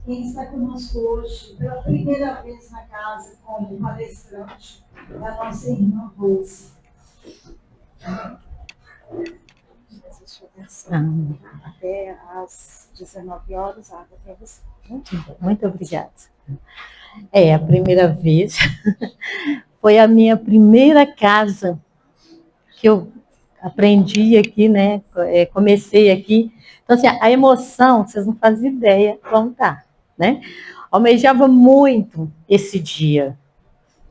Quem está conosco hoje, pela primeira vez na casa, como palestrante, é a nossa irmã Rose. Até às 19 horas, a água para você. Muito obrigada. É a primeira vez. Foi a minha primeira casa que eu aprendi aqui, né? Comecei aqui. Então, assim, a emoção, vocês não fazem ideia como tá, né? Almejava muito esse dia.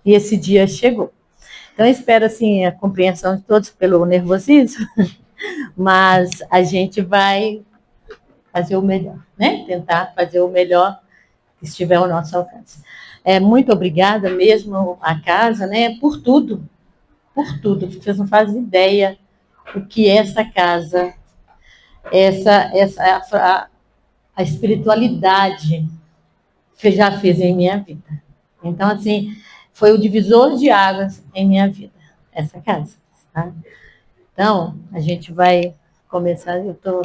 E esse dia chegou. Então, eu espero, assim, a compreensão de todos pelo nervosismo, mas a gente vai fazer o melhor, né? Tentar fazer o melhor que estiver ao nosso alcance. Muito obrigada mesmo à casa, né? Por tudo, vocês não fazem ideia o que é essa casa, a espiritualidade que já fez em minha vida. Então, assim, foi o divisor de águas em minha vida, essa casa. Tá? Então, a gente vai começar, eu estou...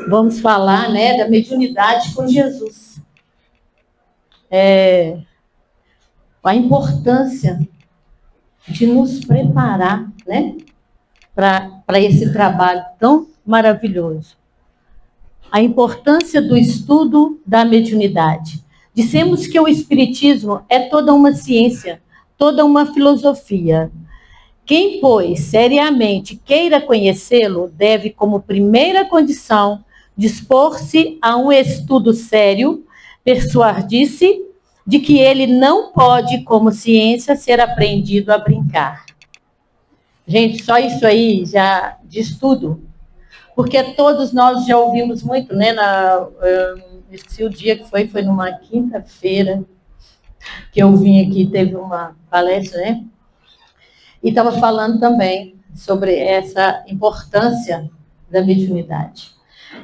Vamos falar, né, da mediunidade com Jesus. A importância de nos preparar, né, para esse trabalho tão maravilhoso. A importância do estudo da mediunidade. Dissemos que o Espiritismo é toda uma ciência, toda uma filosofia. Quem, pois, seriamente queira conhecê-lo, deve, como primeira condição, dispor-se a um estudo sério, persuadir-se de que ele não pode, como ciência, ser aprendido a brincar. Gente, só isso aí já diz tudo. Porque todos nós já ouvimos muito, né? Esqueci o dia que foi numa quinta-feira que eu vim aqui, teve uma palestra, né? E estava falando também sobre essa importância da mediunidade.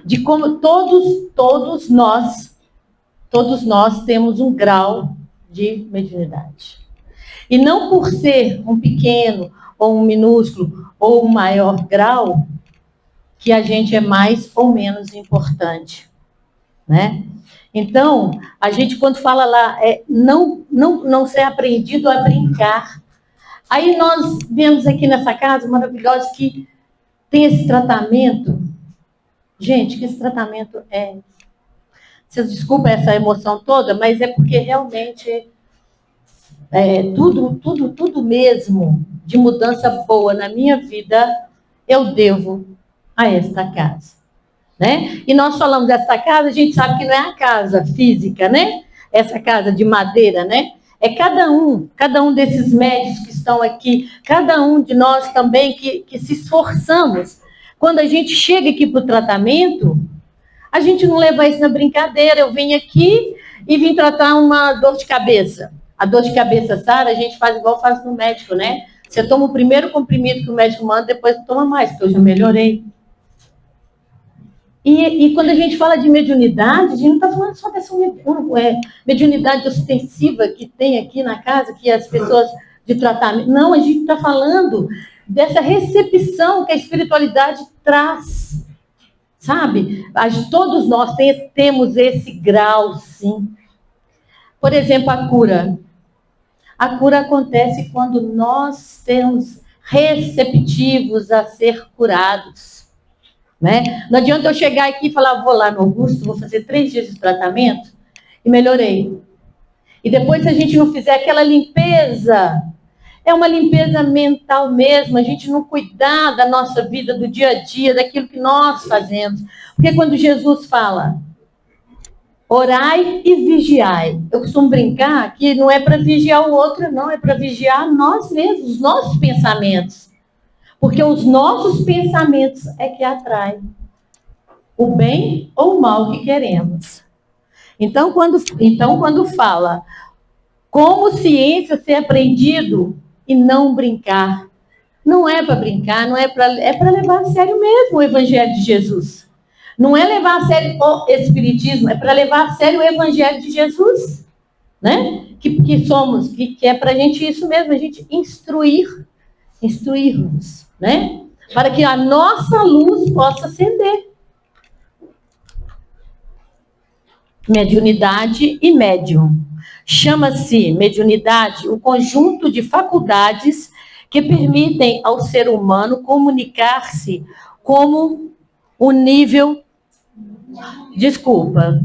De como todos nós temos um grau de mediunidade. E não por ser um pequeno, ou um minúsculo, ou um maior grau, que a gente é mais ou menos importante, né? Então, a gente quando fala lá, não ser aprendido a brincar. Aí nós vemos aqui nessa casa maravilhosa que tem esse tratamento. Gente, que esse tratamento é... Vocês desculpem essa emoção toda, mas é porque realmente tudo mesmo de mudança boa na minha vida eu devo a esta casa. Né? E nós falamos dessa casa, a gente sabe que não é a casa física, né? Essa casa de madeira, né? É cada um desses médicos que estão aqui, cada um de nós também que se esforçamos. Quando a gente chega aqui para o tratamento, a gente não leva isso na brincadeira. Eu vim aqui e vim tratar uma dor de cabeça. A dor de cabeça, Sara, a gente faz igual faz no médico, né? Você toma o primeiro comprimido que o médico manda, depois toma mais, porque eu já melhorei. E quando a gente fala de mediunidade, a gente não está falando só dessa mediunidade ostensiva que tem aqui na casa, que as pessoas de tratamento... Não, a gente está falando dessa recepção que a espiritualidade traz, sabe? Todos nós temos esse grau, sim. Por exemplo, a cura. A cura acontece quando nós estamos receptivos a ser curados. Né? Não adianta eu chegar aqui e falar, vou lá no Augusto, vou fazer 3 dias de tratamento e melhorei. E depois, se a gente não fizer aquela limpeza, é uma limpeza mental mesmo, a gente não cuidar da nossa vida, do dia a dia, daquilo que nós fazemos. Porque quando Jesus fala, orai e vigiai, eu costumo brincar que não é para vigiar o outro, não, é para vigiar nós mesmos, os nossos pensamentos. Porque os nossos pensamentos é que atraem o bem ou o mal que queremos. Então, quando fala como ciência ser aprendido e não brincar, não é para brincar, é para levar a sério mesmo o Evangelho de Jesus. Não é levar a sério o Espiritismo, é para levar a sério o Evangelho de Jesus. Né? Que é para a gente isso mesmo, a gente instruirmos. Né? para que a nossa luz possa acender. Mediunidade e médium. Chama-se mediunidade o conjunto de faculdades que permitem ao ser humano comunicar-se como o nível... Desculpa.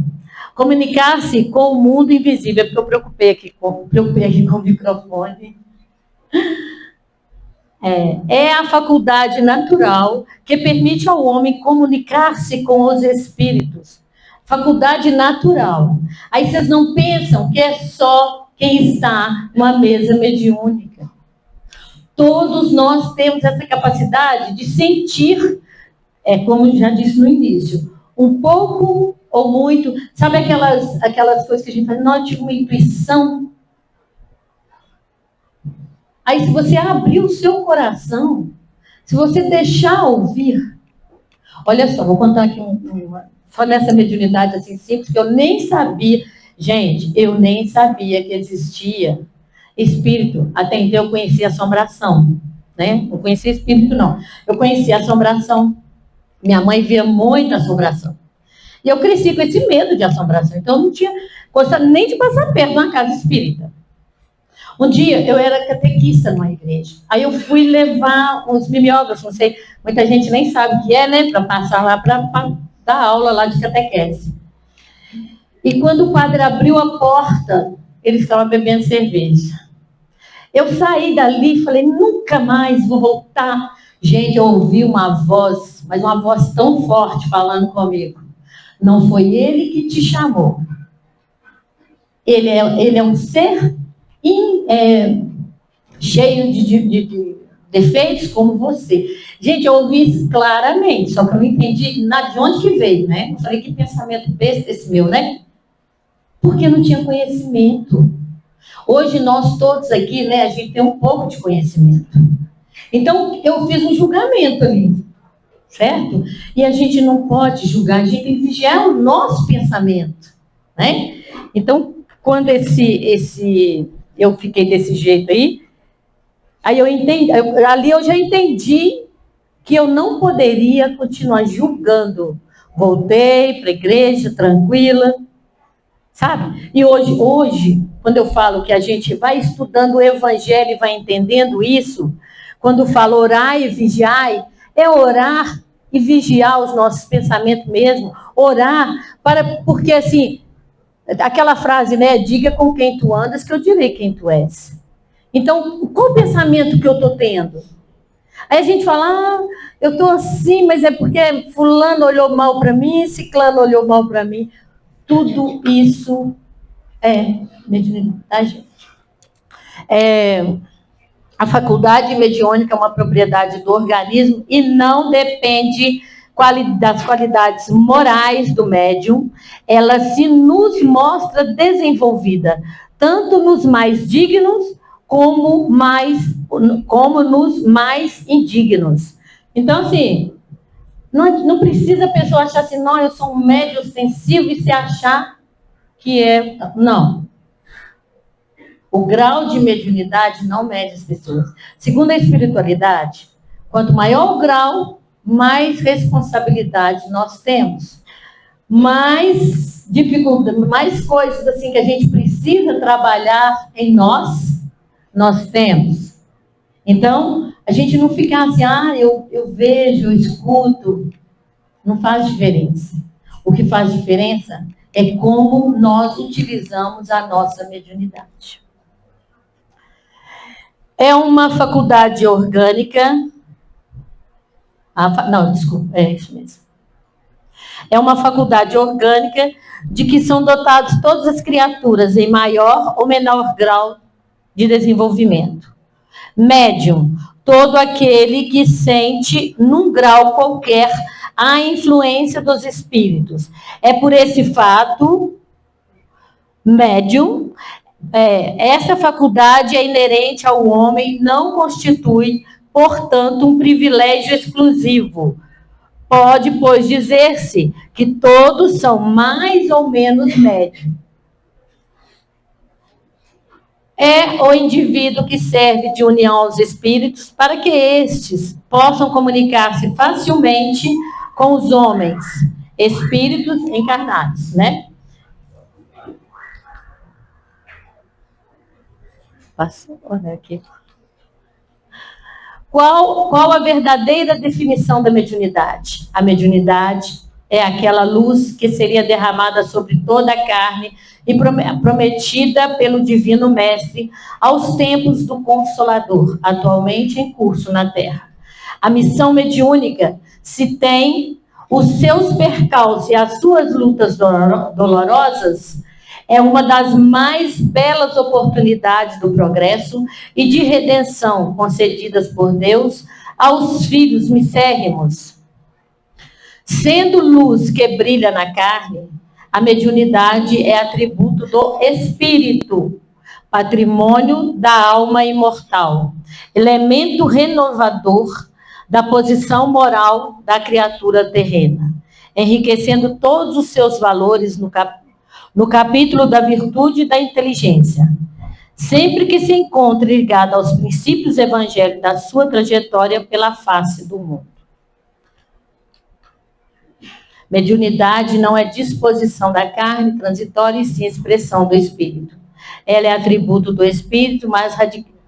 Comunicar-se com o mundo invisível, porque eu preocupei aqui com o microfone. É a faculdade natural que permite ao homem comunicar-se com os espíritos. Faculdade natural. Aí vocês não pensam que é só quem está numa mesa mediúnica. Todos nós temos essa capacidade de sentir, como já disse no início, um pouco ou muito, sabe aquelas coisas que a gente faz, nós tivemos uma intuição. Aí se você abrir o seu coração, se você deixar ouvir, olha só, vou contar aqui só nessa mediunidade assim simples, que eu nem sabia, gente, eu nem sabia que existia espírito, até então eu conhecia assombração, né? Não conhecia espírito, não. Eu conhecia assombração. Minha mãe via muita assombração. E eu cresci com esse medo de assombração. Então, eu não tinha gostado nem de passar perto de uma casa espírita. Um dia, eu era catequista numa igreja. Aí eu fui levar uns mimeógrafos, não sei, muita gente nem sabe o que é, né? Para passar lá, para dar aula lá de catequese. E quando o padre abriu a porta, ele estava bebendo cerveja. Eu saí dali e falei, nunca mais vou voltar. Gente, eu ouvi uma voz, mas uma voz tão forte falando comigo. Não foi ele que te chamou. Ele é um ser cheio de defeitos como você. Gente, eu ouvi isso claramente, só que eu não entendi de onde que veio, né? Eu falei, que pensamento besta esse meu, né? Porque não tinha conhecimento. Hoje nós todos aqui, né, a gente tem um pouco de conhecimento. Então, eu fiz um julgamento ali, certo? E a gente não pode julgar, a gente tem que vigiar o nosso pensamento, né? Então, quando eu fiquei desse jeito aí eu entendi, ali eu já entendi que eu não poderia continuar julgando. Voltei para a igreja, tranquila, sabe? E hoje, quando eu falo que a gente vai estudando o Evangelho e vai entendendo isso, quando falo orar e vigiar, é orar e vigiar os nossos pensamentos mesmo, orar, porque assim, aquela frase, né, diga com quem tu andas que eu direi quem tu és. Então, qual o pensamento que eu estou tendo? Aí a gente fala, eu estou assim, mas é porque fulano olhou mal para mim, ciclano olhou mal para mim. Tudo isso é mediunidade, gente. A faculdade mediúnica é uma propriedade do organismo e não depende das qualidades morais do médium. Ela se nos mostra desenvolvida, tanto nos mais dignos como nos mais indignos. Então, assim, não precisa a pessoa achar assim, não, eu sou um médium sensível e se achar que é... Não. O grau de mediunidade não mede as pessoas. Segundo a espiritualidade, quanto maior o grau, mais responsabilidade nós temos. Mais dificuldade, mais coisas assim que a gente precisa trabalhar em nós temos. Então, a gente não fica assim, eu vejo, eu escuto. Não faz diferença. O que faz diferença é como nós utilizamos a nossa mediunidade. É uma faculdade orgânica. Não, desculpa, é isso mesmo. É uma faculdade orgânica de que são dotadas todas as criaturas em maior ou menor grau de desenvolvimento. Médium, todo aquele que sente, num grau qualquer, a influência dos espíritos. É por esse fato, médium, essa faculdade é inerente ao homem, não constitui, portanto, um privilégio exclusivo. Pode, pois, dizer-se que todos são mais ou menos médium. é o indivíduo que serve de união aos espíritos para que estes possam comunicar-se facilmente com os homens, espíritos encarnados, né? Passou, né, aqui. Qual a verdadeira definição da mediunidade? A mediunidade é aquela luz que seria derramada sobre toda a carne e prometida pelo Divino Mestre aos tempos do Consolador, atualmente em curso na Terra. A missão mediúnica, se tem os seus percalços e as suas lutas dolorosas, é uma das mais belas oportunidades do progresso e de redenção concedidas por Deus aos filhos misérrimos. Sendo luz que brilha na carne, a mediunidade é atributo do espírito, patrimônio da alma imortal, elemento renovador da posição moral da criatura terrena, enriquecendo todos os seus valores no capítulo da virtude e da inteligência. Sempre que se encontre ligado aos princípios evangélicos da sua trajetória pela face do mundo. Mediunidade não é disposição da carne transitória e sim expressão do espírito. Ela é atributo do espírito, mas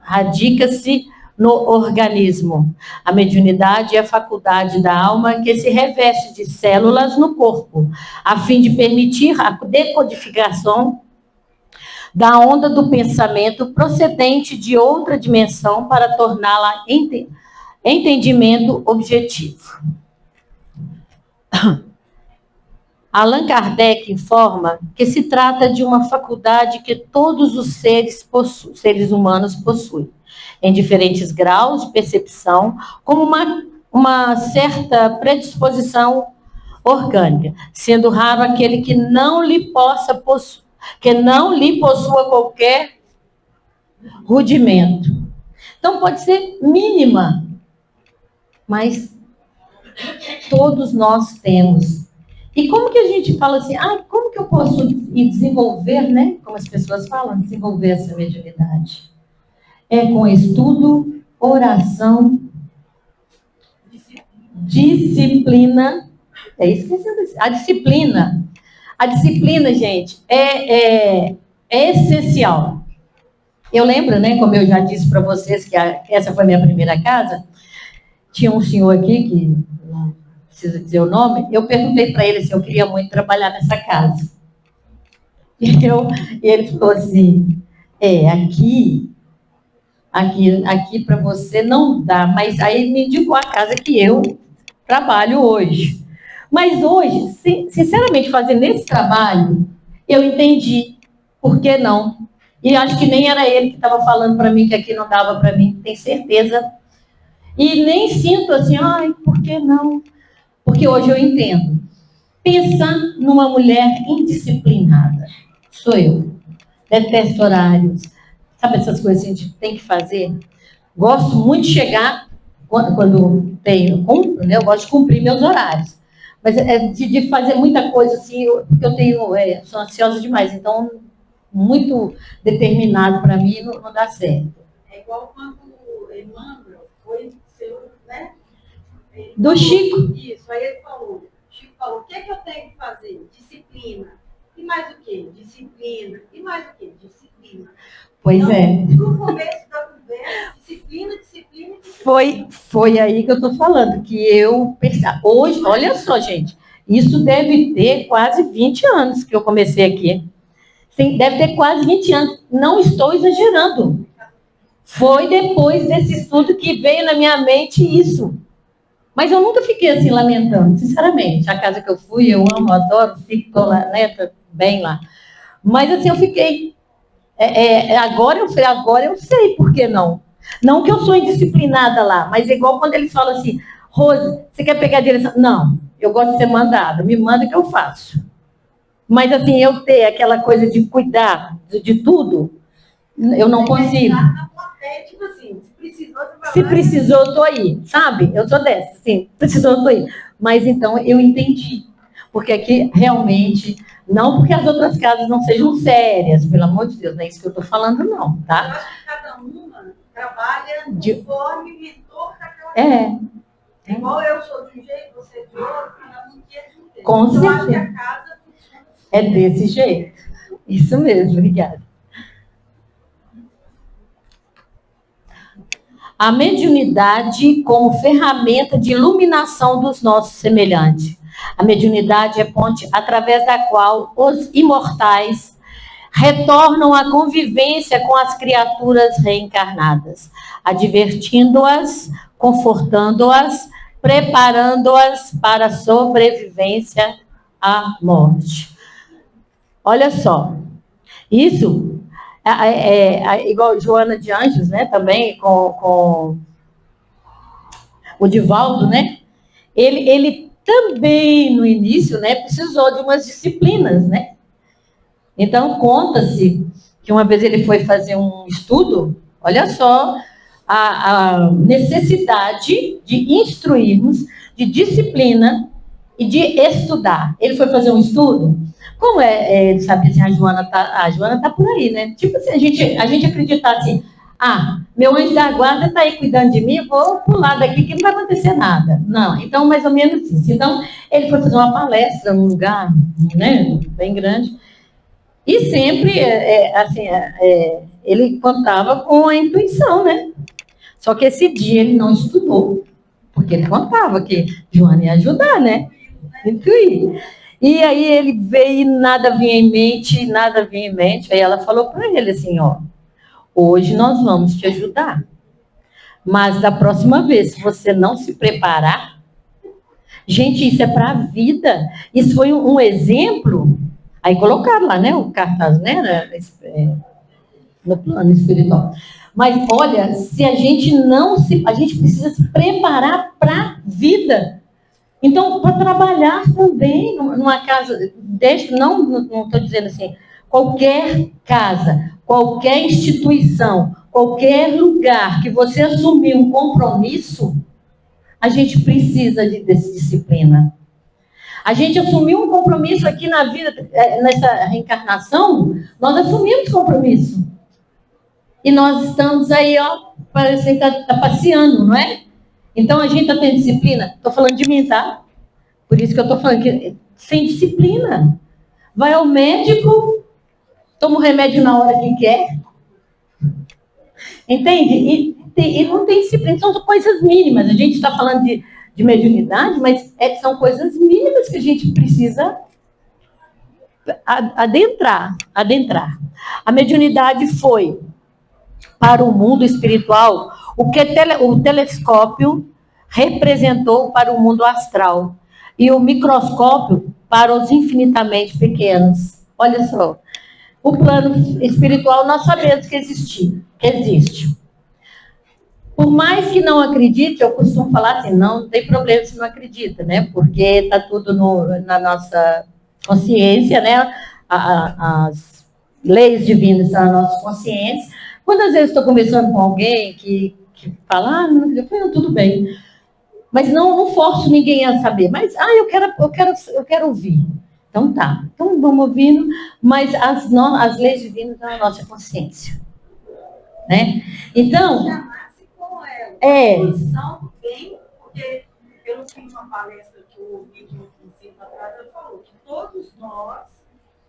radica-se no organismo. A mediunidade é a faculdade da alma que se reveste de células no corpo, a fim de permitir a decodificação da onda do pensamento procedente de outra dimensão para torná-la entendimento objetivo. Allan Kardec informa que se trata de uma faculdade que todos os seres humanos possuem, em diferentes graus de percepção, como uma certa predisposição orgânica, sendo raro aquele que não lhe possua qualquer rudimento. Então, pode ser mínima, mas todos nós temos. E como que a gente fala assim, como que eu posso desenvolver, né? Como as pessoas falam, desenvolver essa mediunidade? É com estudo, oração, disciplina. É isso que a disciplina. A disciplina, gente, é essencial. Eu lembro, né, como eu já disse para vocês, que essa foi a minha primeira casa, tinha um senhor aqui que precisa dizer o nome, eu perguntei para ele se eu queria muito trabalhar nessa casa. E ele falou assim, aqui para você não dá, mas aí ele me indicou a casa que eu trabalho hoje. Mas hoje, sinceramente, fazendo esse trabalho, eu entendi por que não. E acho que nem era ele que estava falando para mim que aqui não dava para mim, tenho certeza. E nem sinto assim, por que não? Porque hoje eu entendo. Pensa numa mulher indisciplinada. Sou eu. Detesto horários. Sabe essas coisas que a gente tem que fazer? Gosto muito de chegar, quando cumpro, né? Eu gosto de cumprir meus horários. Mas de fazer muita coisa assim, porque eu sou ansiosa demais. Então, muito determinado para mim não dá certo. É igual quando o Emmanuel foi seu, né? Do Chico. Isso, aí ele falou, Chico falou, o que é que eu tenho que fazer? Disciplina. E mais o quê? Disciplina. E mais o quê? Disciplina. Pois então, é. No começo da conversa, disciplina. Foi aí que eu estou falando, que eu pensava. Hoje, olha só, gente, isso deve ter quase 20 anos que eu comecei aqui. Sim, deve ter quase 20 anos. Não estou exagerando. Foi depois desse estudo que veio na minha mente isso. Mas eu nunca fiquei assim lamentando, sinceramente. A casa que eu fui, eu amo, adoro, fico lá, né, bem lá. Mas assim, eu fiquei. Agora eu sei por que não. Não que eu sou indisciplinada lá, mas é igual quando eles falam assim, Rose, você quer pegar a direção? Não, eu gosto de ser mandada, me manda que eu faço. Mas assim, eu ter aquela coisa de cuidar de tudo, eu não consigo. Tipo assim, se precisou, eu tô aí, sabe? Eu sou dessa, sim, precisou, eu tô aí. Mas então eu entendi. porque aqui realmente, não porque as outras casas não sejam sérias, pelo amor de Deus, não é isso que eu estou falando não, Eu tá? acho que cada uma trabalha De- conforme o mentor daquela É, Igual eu sou de um jeito, você de outro, cada um quer de um jeito. Com Então, eu acho que certeza. a casa funciona assim. é desse jeito. Isso mesmo, obrigada. A mediunidade como ferramenta de iluminação dos nossos semelhantes. A mediunidade é ponte através da qual os imortais retornam à convivência com as criaturas reencarnadas, advertindo-as, confortando-as, preparando-as para a sobrevivência à morte. Olha só, isso igual Joana de Anjos, né, também com o Divaldo, né, ele também no início, né, precisou de umas disciplinas, né. Então conta-se que uma vez ele foi fazer um estudo, olha só a necessidade de instruirmos, de disciplina e de estudar. Ele foi fazer um estudo. Como ele sabia assim, a Joana tá por aí, né? Tipo assim, a gente acreditar assim, meu anjo da guarda está aí cuidando de mim, eu vou pular daqui que não vai acontecer nada. Não, então mais ou menos isso. Então, ele foi fazer uma palestra num lugar, né, bem grande, e sempre, ele contava com a intuição, né? Só que esse dia ele não estudou, porque ele contava que Joana ia ajudar, né? Intuir. E aí ele veio e nada vinha em mente, nada vinha em mente. Aí ela falou para ele assim, ó, hoje nós vamos te ajudar. Mas da próxima vez, se você não se preparar, gente, isso é para a vida. Isso foi um exemplo. Aí colocaram lá, né, o cartaz, né, no plano espiritual. Mas olha, se a gente a gente precisa se preparar para a vida. Então, para trabalhar também numa casa, não estou dizendo assim, qualquer casa, qualquer instituição, qualquer lugar que você assumir um compromisso, a gente precisa dessa disciplina. A gente assumiu um compromisso aqui na vida, nessa reencarnação, nós assumimos compromisso. E nós estamos aí, ó, parecendo que está passeando, não é? Então a gente está tendo disciplina. Estou falando de mim, tá? Por isso que eu estou falando que sem disciplina. Vai ao médico, toma o remédio na hora que quer. Entende? E não tem disciplina, são coisas mínimas. A gente está falando de mediunidade, mas são coisas mínimas que a gente precisa adentrar. A mediunidade foi, para o mundo espiritual, o que o telescópio representou para o mundo astral e o microscópio para os infinitamente pequenos. Olha só, o plano espiritual nós sabemos que existe. Por mais que não acredite, eu costumo falar assim, não tem problema se não acredita, né? Porque está tudo na nossa consciência, né? As leis divinas estão na nossa consciência. Quantas vezes estou conversando com alguém que fala, não acredito, eu tudo bem. Mas não forço ninguém a saber. Mas, eu quero ouvir. Então tá. Então vamos ouvindo, mas as leis divinas estão na nossa consciência. Né? Então, Posição do bem, porque eu não fiz uma palestra que eu ouvi de um tempo atrás, ela falou que todos nós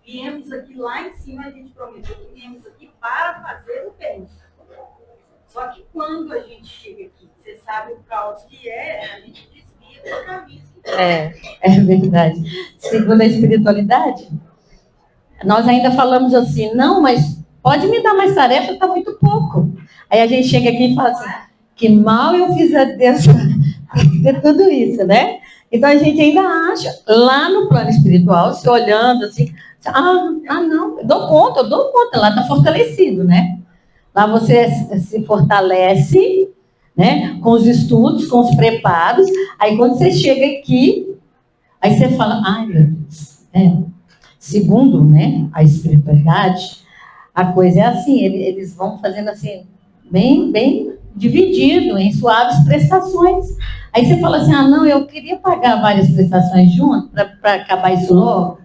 viemos aqui lá em cima, a gente prometeu que viemos aqui para fazer o bem. Só que quando a gente chega aqui, você sabe o caos que a gente desvia do caminho. É verdade. Segundo a espiritualidade, nós ainda falamos assim, não, mas pode me dar mais tarefa, está muito pouco. Aí a gente chega aqui e fala assim, que mal eu fiz a Deus ter tudo isso, né? Então a gente ainda acha, lá no plano espiritual, se olhando assim, não, eu dou conta, lá está fortalecido, né? Lá você se fortalece, né? Com os estudos, com os preparos, aí quando você chega aqui, aí você fala, ai meu Deus, segundo, né, a espiritualidade, a coisa é assim, eles vão fazendo assim, bem dividido em suaves prestações. Aí você fala assim, não, eu queria pagar várias prestações juntas para acabar isso logo.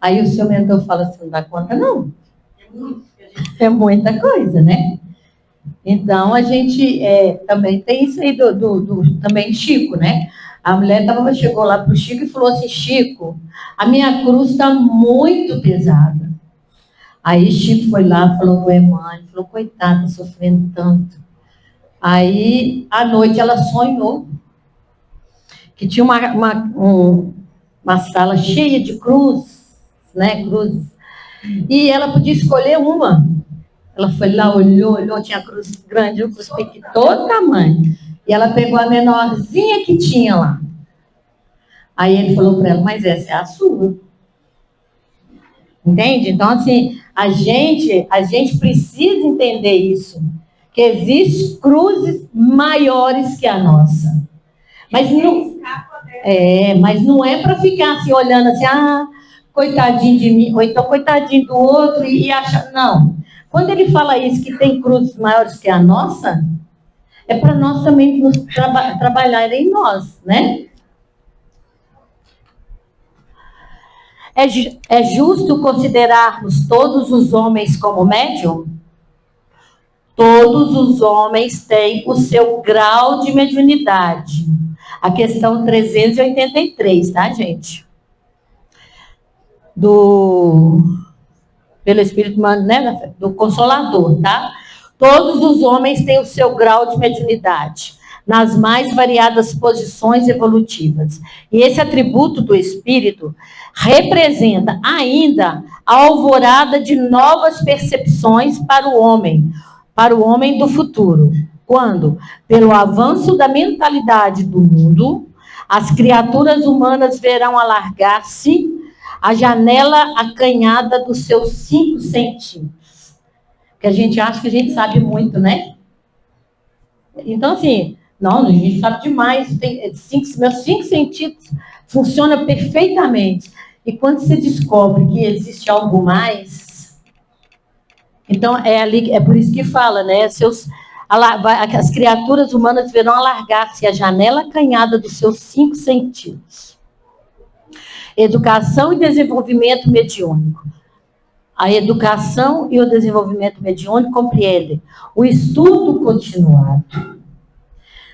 Aí o seu mentor fala assim, não dá conta não. É muita coisa, né? Então, a gente também tem isso aí também Chico, né? A mulher chegou lá para o Chico e falou assim, Chico, a minha cruz está muito pesada. Aí Chico foi lá, falou com a irmã, falou, coitada, sofrendo tanto. Aí, à noite, ela sonhou que tinha uma sala cheia de cruzes, né? Cruzes. E ela podia escolher uma. Ela foi lá, olhou, tinha a cruz grande, o cruz de todo tamanho. E ela pegou a menorzinha que tinha lá. Aí ele falou para ela, mas essa é a sua. Entende? Então, assim, a gente precisa entender isso. Que existem cruzes maiores que a nossa. Mas não é para ficar assim, olhando assim, coitadinho de mim, ou então coitadinho do outro, e achar. Não. Quando ele fala isso, que tem cruzes maiores que a nossa, é para nós também nos trabalhar em nós, né? É justo considerarmos todos os homens como médium? Todos os homens têm o seu grau de mediunidade. A questão 383, tá, gente? Pelo Espírito, né, do Consolador, tá? Todos os homens têm o seu grau de mediunidade, nas mais variadas posições evolutivas. E esse atributo do Espírito representa ainda a alvorada de novas percepções para o homem do futuro. Quando, pelo avanço da mentalidade do mundo, as criaturas humanas verão alargar-se a janela acanhada dos seus 5 sentidos. Que a gente acha que a gente sabe muito, né? Então, assim, não, a gente sabe demais. Meus 5 sentidos funcionam perfeitamente. E quando você descobre que existe algo mais, então é por isso que fala, né? As criaturas humanas verão alargar-se a janela acanhada dos seus 5 sentidos. Educação e desenvolvimento mediúnico. A educação e o desenvolvimento mediúnico compreendem o estudo continuado.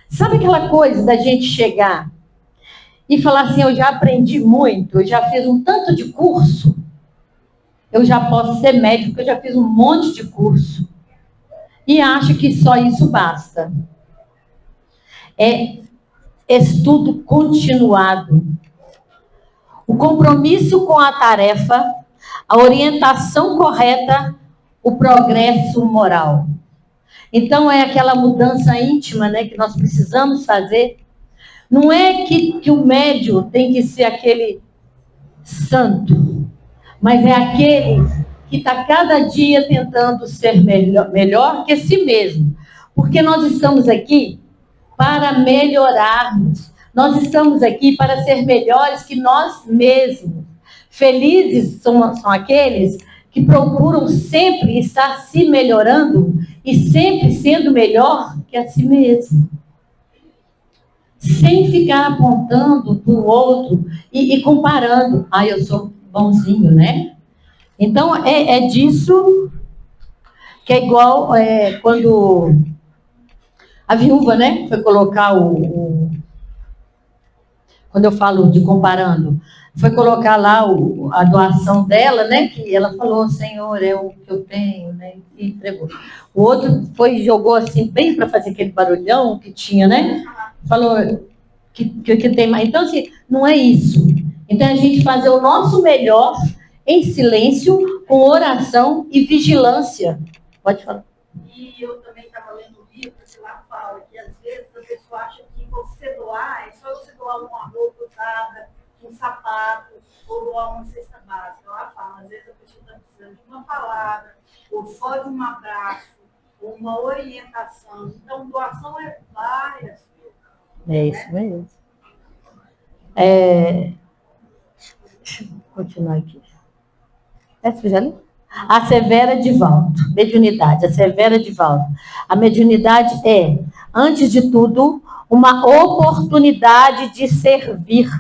Sabe aquela coisa da gente chegar e falar assim, eu já aprendi muito, eu já fiz um tanto de curso, eu já posso ser médico, porque eu já fiz um monte de curso. E acha que só isso basta. É estudo continuado. O compromisso com a tarefa, a orientação correta, o progresso moral. Então, é aquela mudança íntima, né, que nós precisamos fazer. Não é que o médium tem que ser aquele santo, mas é aquele que está cada dia tentando ser melhor que si mesmo. Porque nós estamos aqui para melhorarmos. Nós estamos aqui para ser melhores que nós mesmos. Felizes são aqueles que procuram sempre estar se melhorando e sempre sendo melhor que a si mesmo. Sem ficar apontando para o outro e comparando. Eu sou bonzinho, né? Então, é disso que é igual quando a viúva, né, foi colocar quando eu falo de comparando, foi colocar lá a doação dela, né, que ela falou, Senhor, é o que eu tenho, né, e entregou. O outro jogou assim, bem para fazer aquele barulhão que tinha, né, falou que tem mais. Então, assim, não é isso. Então, a gente fazer o nosso melhor em silêncio, com oração e vigilância. Pode falar. E eu também estava lendo um livro que lá fala que às vezes a pessoa acha que você doar, é só você doar uma roupa usada, um sapato, ou doar uma cesta básica. Lá fala, às vezes a pessoa está precisando de uma palavra, ou só de um abraço, ou uma orientação. Então, doação é várias coisas. É isso mesmo. Deixa eu continuar aqui. Essa já li? A Severa Divaldo, mediunidade, a Severa Divaldo. A mediunidade é antes de tudo, uma oportunidade de servir.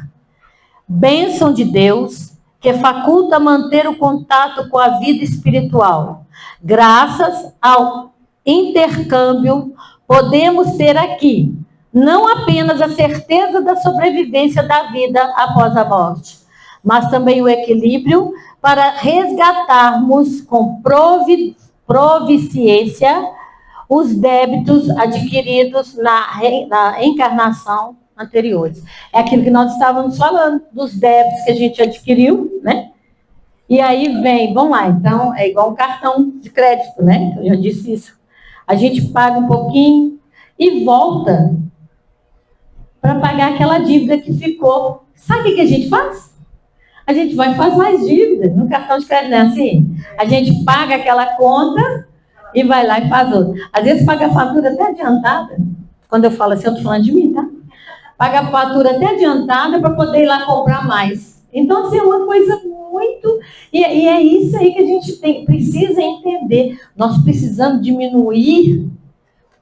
Bênção de Deus, que faculta manter o contato com a vida espiritual. Graças ao intercâmbio, podemos ter aqui não apenas a certeza da sobrevivência da vida após a morte, mas também o equilíbrio para resgatarmos com proficiência os débitos adquiridos na encarnação anteriores. É aquilo que nós estávamos falando, dos débitos que a gente adquiriu, né? E aí vem, vamos lá, então é igual um cartão de crédito, né? Eu já disse isso. A gente paga um pouquinho e volta para pagar aquela dívida que ficou. Sabe o que a gente faz? A gente vai e faz mais dívida. No cartão de crédito não é assim? A gente paga aquela conta e vai lá e faz outra. Às vezes paga a fatura até adiantada. Quando eu falo assim, eu estou falando de mim, tá? Paga a fatura até adiantada para poder ir lá comprar mais. Então, assim, é uma coisa muito... E é isso aí que a gente precisa entender. Nós precisamos diminuir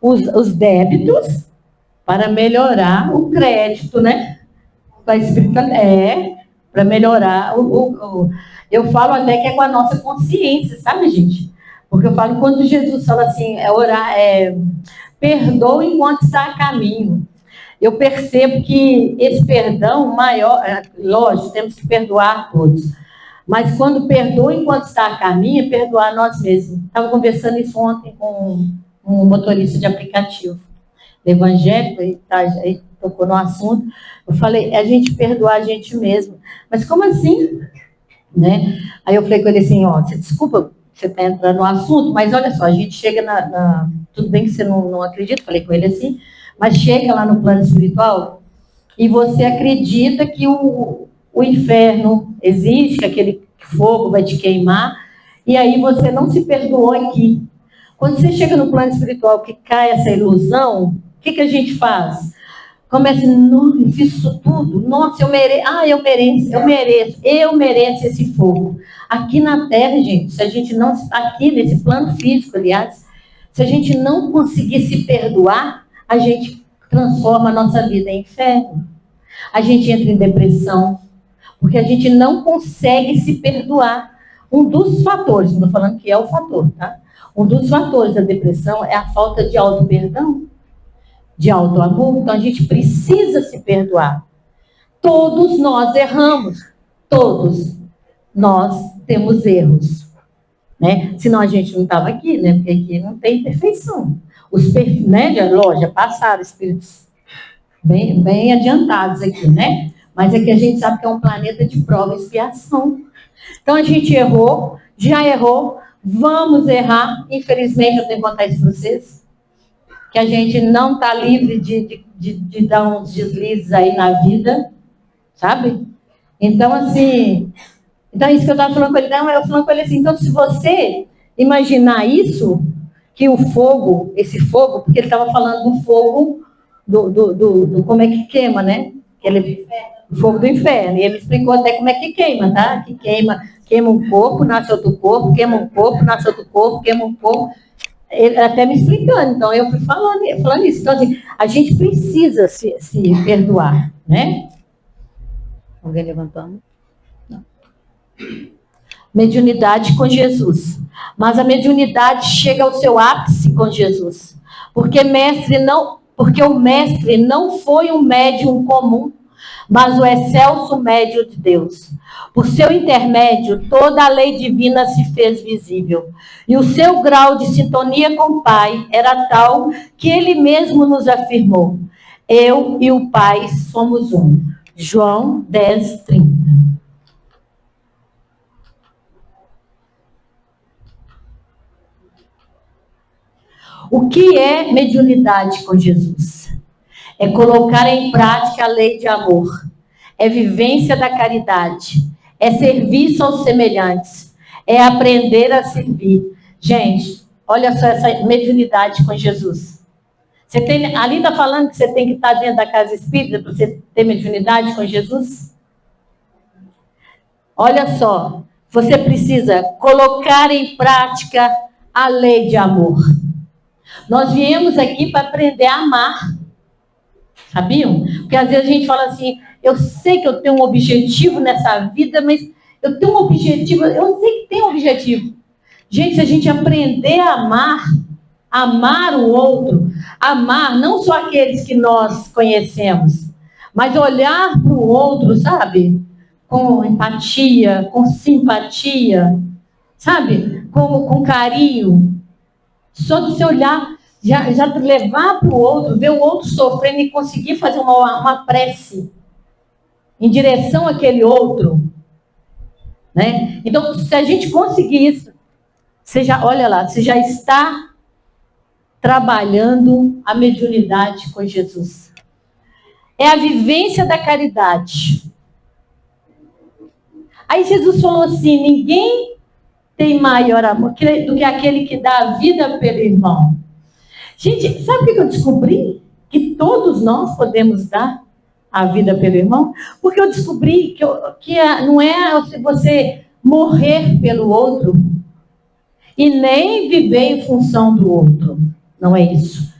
os débitos para melhorar o crédito, né? Para melhorar eu falo até que é com a nossa consciência, sabe, gente? Porque eu falo, quando Jesus fala assim, perdoa enquanto está a caminho. Eu percebo que esse perdão maior, lógico, temos que perdoar todos. Mas quando perdoa enquanto está a caminho, é perdoar nós mesmos. Estava conversando isso ontem com um motorista de aplicativo evangélico, aí tocou no assunto. Eu falei, a gente perdoar a gente mesmo. Mas como assim? Né? Aí eu falei com ele assim, desculpa, você está entrando no assunto, mas olha só, a gente chega tudo bem que você não acredita, falei com ele assim, mas chega lá no plano espiritual e você acredita que o inferno existe, que aquele fogo vai te queimar, e aí você não se perdoou aqui. Quando você chega no plano espiritual que cai essa ilusão, o que a gente faz? Começa, não, eu fiz isso tudo, nossa, eu mereço esse fogo. Aqui na Terra, gente, se a gente não, aqui nesse plano físico, aliás, se a gente não conseguir se perdoar, a gente transforma a nossa vida em inferno. A gente entra em depressão, porque a gente não consegue se perdoar. Um dos fatores, não estou falando que é o fator, tá? Um dos fatores da depressão é a falta de auto-perdão, de auto-amor. Então, a gente precisa se perdoar. Todos nós erramos. Todos nós temos erros. Né? Senão a gente não estava aqui, né? Porque aqui não tem perfeição. Já passaram espíritos bem adiantados aqui, né? Mas é que a gente sabe que é um planeta de prova e expiação. Então, a gente errou, já errou, vamos errar. Infelizmente, eu tenho que contar isso para vocês, que a gente não está livre de dar uns deslizes aí na vida, sabe? Então, assim... Então, isso que eu estava falando com ele, eu falando com ele assim, então, se você imaginar isso, que o fogo, esse fogo, porque ele estava falando do fogo, do como é que queima, né? O fogo do inferno. E ele explicou até como é que queima, tá? Que queima um corpo, nasce outro corpo, queima um corpo, nasce outro corpo, queima um corpo. Ele até me explicando, então eu fui falando isso. Então, assim, a gente precisa se perdoar, né? Alguém levantando? Não. Mediunidade com Jesus. Mas a mediunidade chega ao seu ápice com Jesus. Porque o mestre não foi um médium comum, mas o excelso médium de Deus. Por seu intermédio, toda a lei divina se fez visível. E o seu grau de sintonia com o Pai era tal que ele mesmo nos afirmou: eu e o Pai somos um. João 10:30. O que é mediunidade com Jesus? É colocar em prática a lei de amor. É vivência da caridade. É serviço aos semelhantes. É aprender a servir. Gente, olha só essa mediunidade com Jesus. Ali está falando que você tem que estar dentro da casa espírita para você ter mediunidade com Jesus? Olha só, você precisa colocar em prática a lei de amor. Nós viemos aqui para aprender a amar. Sabiam? Porque às vezes a gente fala assim, eu sei que eu tenho um objetivo nessa vida, mas eu tenho um objetivo, eu sei que tem um objetivo. Gente, se a gente aprender a amar o outro, amar não só aqueles que nós conhecemos, mas olhar para o outro, sabe? Com empatia, com simpatia, sabe? Com carinho. Só de você olhar, já levar para o outro, ver o outro sofrendo e conseguir fazer uma prece em direção àquele outro. Né? Então, se a gente conseguir isso, olha lá, você já está trabalhando a mediunidade com Jesus. É a vivência da caridade. Aí Jesus falou assim, ninguém tem maior amor do que aquele que dá a vida pelo irmão. Gente, sabe o que eu descobri? Que todos nós podemos dar a vida pelo irmão? Porque eu descobri que não é você morrer pelo outro e nem viver em função do outro. Não é isso.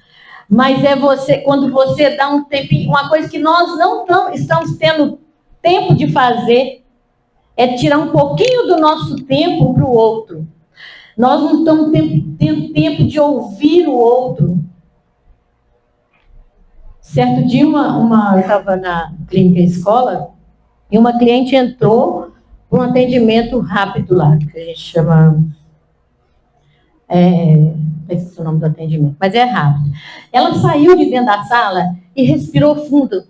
Mas é quando você dá um tempinho, uma coisa que nós não estamos tendo tempo de fazer, é tirar um pouquinho do nosso tempo para o outro. Nós não estamos tendo tempo de ouvir o outro. Certo dia, eu estava na clínica escola, e uma cliente entrou para um atendimento rápido lá, que a gente chama... não sei se é o nome do atendimento, mas é rápido. Ela saiu de dentro da sala e respirou fundo.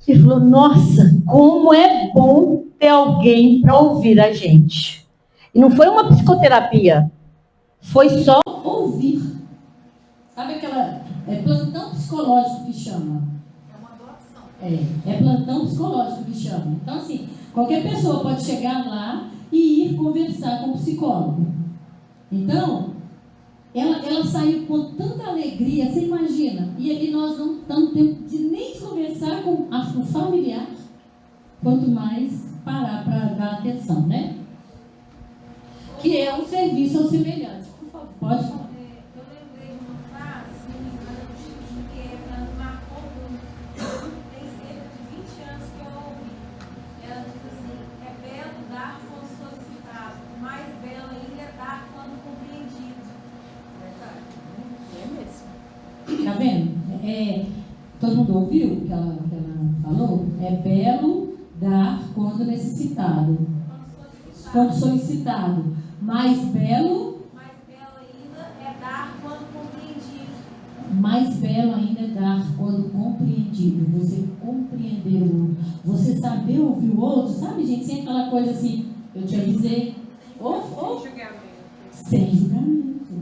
E falou, nossa, como é bom ter alguém para ouvir a gente. E não foi uma psicoterapia, foi só ouvir. Sabe aquela... plantão psicológico que chama. É uma doação. É plantão psicológico que chama. Então, assim, qualquer pessoa pode chegar lá e ir conversar com o psicólogo. Então, ela saiu com tanta alegria, você imagina. E ali nós não estamos tempo de nem conversar com o familiar, quanto mais parar para dar atenção, né? Que é um serviço ao semelhante. Por favor, pode falar. Eu lembrei de uma frase, que marcou muito. Tem cerca de 20 anos que eu ouvi. Ela diz assim, é belo dar quando solicitado, mais belo ainda é dar quando compreendido. É mesmo. Tá vendo? Todo mundo ouviu o que ela falou? É belo dar quando necessitado. Quando solicitado. Mais belo ainda é dar quando compreendido. Mais belo ainda é dar quando compreendido. Você compreender o outro. Você saber ouvir o outro. Sabe, gente? Sem aquela coisa assim, eu te avisei. Sem julgamento.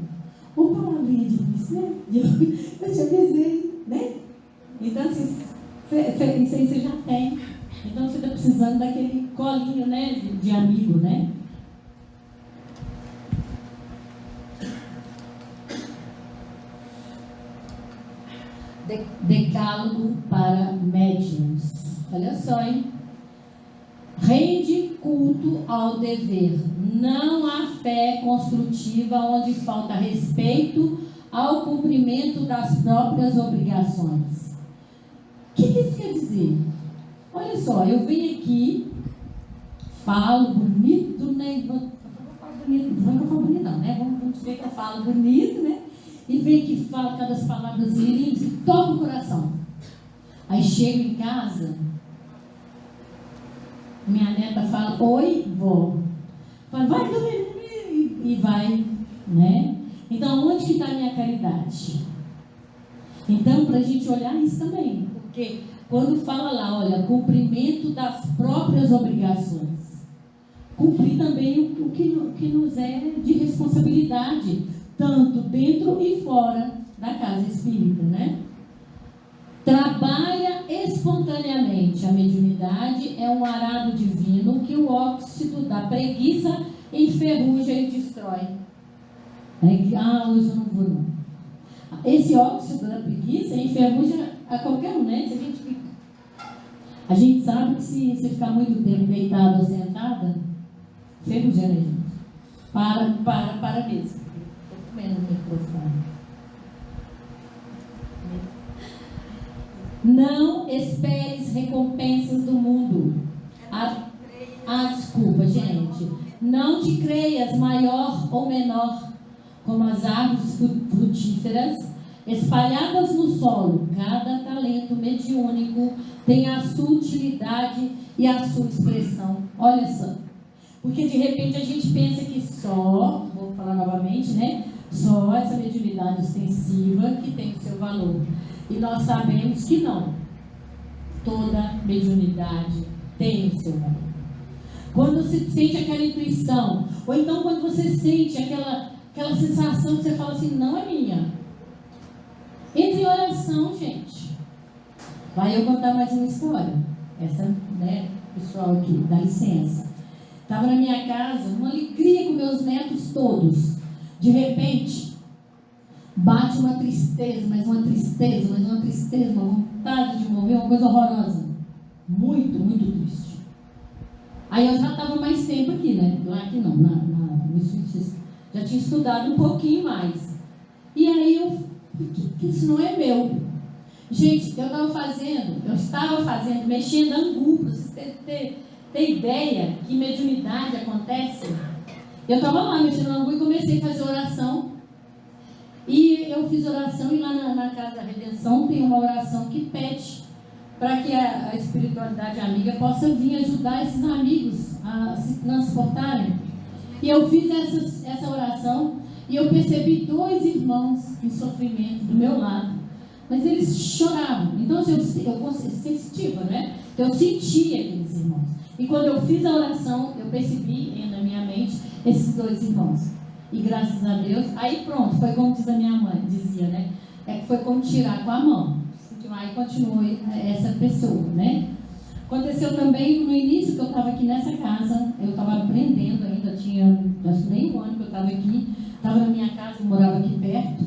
Ou palavrinha de Cristo, né? Eu te avisei, né? Então, assim, isso aí você já tem. Então, você está precisando daquele colinho, né? De amigo, né? Decálogo para médiuns. Olha só, hein? Rende culto ao dever. Não há fé construtiva onde falta respeito ao cumprimento das próprias obrigações. O que isso quer dizer? Olha só, eu venho aqui, falo bonito, né? Não vou falar bonito, não, né? Vamos ver que eu falo bonito, né? E vem aqui, fala aquelas palavras lindas e toca o coração. Aí chego em casa, minha neta fala, oi, vó. Fala, vai dormir, e vai, né? Então, onde que está a minha caridade? Então, para a gente olhar isso também, porque quando fala lá, olha, cumprimento das próprias obrigações, cumprir também o que nos é de responsabilidade, tanto dentro e fora da casa espírita, né? Trabalha espontaneamente. A mediunidade é um arado divino que o óxido da preguiça enferruja e destrói. Hoje eu não vou não. Esse óxido da preguiça enferruja a qualquer um, né? A gente sabe que se você ficar muito tempo deitado ou sentada, enferruja, né, gente? Para mesmo. Estou comendo o microfone. esperes recompensas do mundo. Desculpa, gente. Não te creias maior ou menor, como as árvores frutíferas espalhadas no solo. Cada talento mediúnico tem a sua utilidade e a sua expressão. Olha só. Porque de repente a gente pensa que só, vou falar novamente, né? Só essa mediunidade ostensiva que tem o seu valor. E nós sabemos que não. Toda mediunidade tem o seu valor. Quando você sente aquela intuição, ou então quando você sente aquela sensação que você fala assim, não é minha. Entre em oração, gente. Vai eu contar mais uma história. Essa, né, pessoal aqui, dá licença. Estava na minha casa, uma alegria com meus netos todos. De repente, bate uma tristeza, mas uma tristeza, uma vontade de morrer, uma coisa horrorosa. Muito, muito triste. Aí eu já estava mais tempo aqui, né? Lá aqui não, no Espiritismo. Já tinha estudado um pouquinho mais. E aí que isso não é meu. Gente, eu estava fazendo, mexendo angu, para vocês terem ideia que mediunidade acontece. Eu estava lá mexendo no angu e comecei a fazer oração. E eu fiz oração e lá na Casa da Redenção tem uma oração que pede para que a espiritualidade amiga possa vir ajudar esses amigos a se transportarem. E eu fiz essa oração e eu percebi 2 irmãos em sofrimento do meu lado. Mas eles choravam. Então eu sensitiva, né? Eu sentia aqueles irmãos. E quando eu fiz a oração, eu percebi na minha mente esses 2 irmãos. E graças a Deus, aí pronto, foi como diz a minha mãe, dizia, né? Foi como tirar com a mão. Aí continuou essa pessoa, né? Aconteceu também no início que eu estava aqui nessa casa, eu estava aprendendo ainda, tinha acho nem 1 ano que eu estava aqui, estava na minha casa, eu morava aqui perto,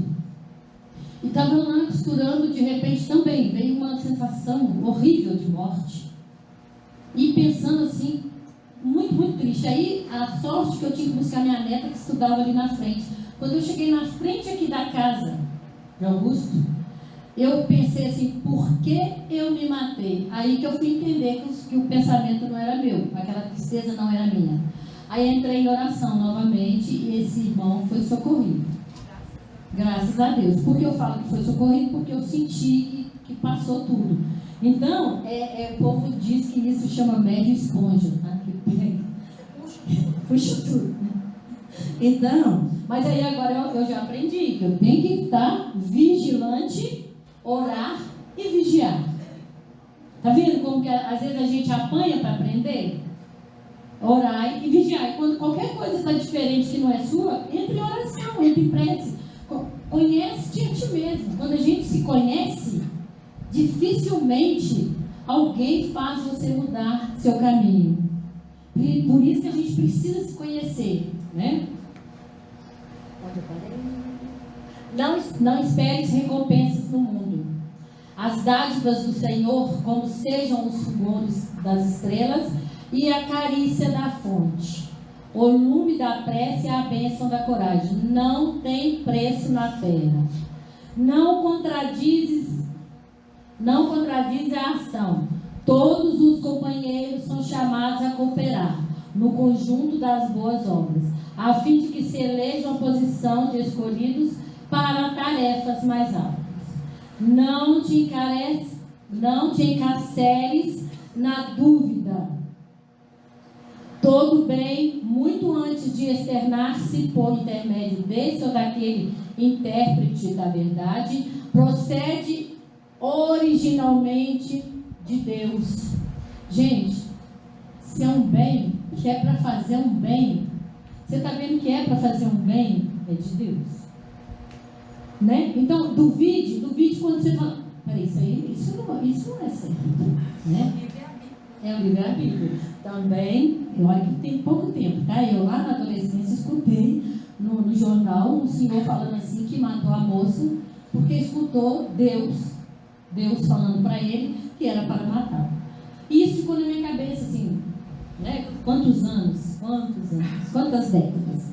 e estava lá costurando, de repente também veio uma sensação horrível de morte, e pensando assim, muito, muito triste. Aí a sorte que eu tinha que buscar minha neta que estudava ali na frente. Quando eu cheguei na frente aqui da casa de Augusto, eu pensei assim, por que eu me matei? Aí que eu fui entender que o pensamento não era meu, aquela tristeza não era minha. Aí entrei em oração novamente e esse irmão foi socorrido. Graças a Deus. Por que eu falo que foi socorrido? Porque eu senti que passou tudo. Então, o povo diz que isso chama médio esponja. Tá? Puxa tudo. Então, mas aí agora eu já aprendi que eu tenho que estar vigilante, orar e vigiar. Tá vendo como que às vezes a gente apanha para aprender? Orar e vigiar. E quando qualquer coisa está diferente que não é sua, entre em oração, entre em prece. Conhece-te a ti mesmo. Quando a gente se conhece, dificilmente alguém faz você mudar seu caminho. Por isso que a gente precisa se conhecer, né? Onde eu parei? Não esperes recompensas no mundo. As dádivas do Senhor, como sejam os fulgores das estrelas e a carícia da fonte, o lume da prece e a bênção da coragem, não tem preço na terra. Não contradizes a ação. Todos os companheiros são chamados a cooperar no conjunto das boas obras, a fim de que se eleja uma posição de escolhidos para tarefas mais altas. Não te encarceres na dúvida. Todo bem, muito antes de externar-se por intermédio desse ou daquele intérprete da verdade, procede originalmente de Deus. Gente, se é um bem, se é para fazer um bem, você está vendo que é para fazer um bem, é de Deus. Né? Então, duvide quando você fala, peraí, isso não é certo. Né? É o livre-arbítrio. Também, olha que tem pouco tempo, tá? Eu lá na adolescência escutei no jornal um senhor falando assim que matou a moça porque escutou Deus falando para ele que era para matar. E isso ficou na minha cabeça assim, né? Quantos anos, quantas décadas.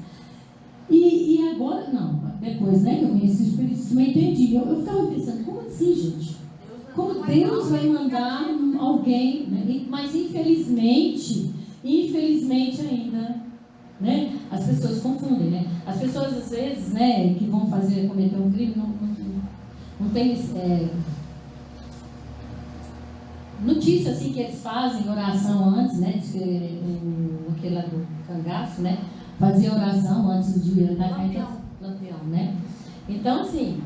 E agora, não, depois, né, que eu conheci o Espiritismo, eu entendi. Eu ficava pensando, como assim, gente? Como Deus vai mandar alguém, né? Mas infelizmente ainda, né? As pessoas confundem, né? As pessoas às vezes, né, que vão cometer um crime, não tem notícia assim que eles fazem oração antes, né? Aquele lá do cangaço, né? Fazia oração antes de andar Lampião, né? Então, assim,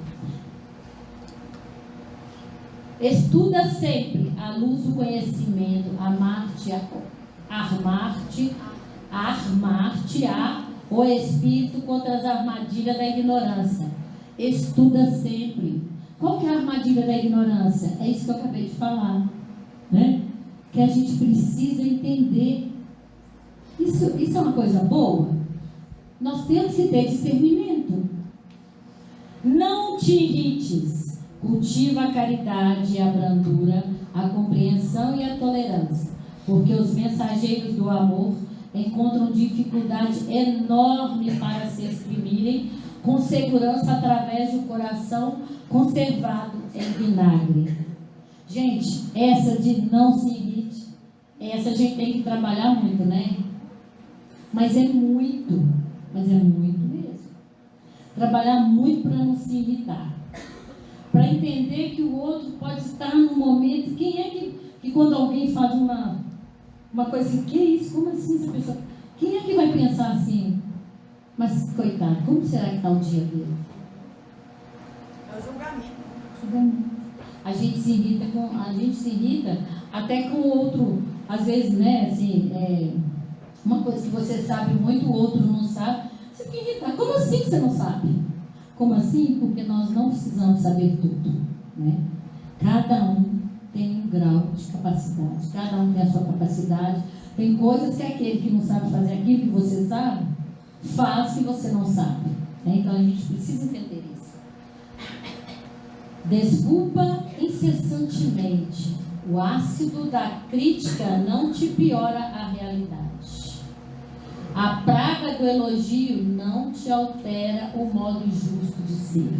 estuda sempre à luz do conhecimento, armar-te o espírito contra as armadilhas da ignorância. Estuda sempre. Qual que é a armadilha da ignorância? É isso que eu acabei de falar, né? Que a gente precisa entender. Isso é uma coisa boa? Nós temos que ter discernimento. Não te irrites. Cultiva a caridade, a brandura, a compreensão e a tolerância, porque os mensageiros do amor encontram dificuldade enorme para se exprimirem com segurança através do coração conservado em vinagre. Gente, essa de não se irrite, essa a gente tem que trabalhar muito, né? Mas é muito mesmo. Trabalhar muito para não se irritar. Para entender que o outro pode estar num momento. Quem é que quando alguém faz uma coisa assim, que é isso? Como assim essa pessoa? Quem é que vai pensar assim? Mas, coitado, como será que está o dia dele? É o julgamento. A gente se irrita até com o outro, às vezes, né, assim, uma coisa que você sabe muito, o outro não sabe. Você fica irritado. Como assim você não sabe? Como assim? Porque nós não precisamos saber tudo, né? Cada um tem um grau de capacidade, cada um tem a sua capacidade. Tem coisas que aquele que não sabe fazer aquilo que você sabe, faz que você não sabe, né? Então a gente precisa entender isso. Desculpa incessantemente. O ácido da crítica não te piora a realidade. A praga do elogio não te altera o modo justo de ser.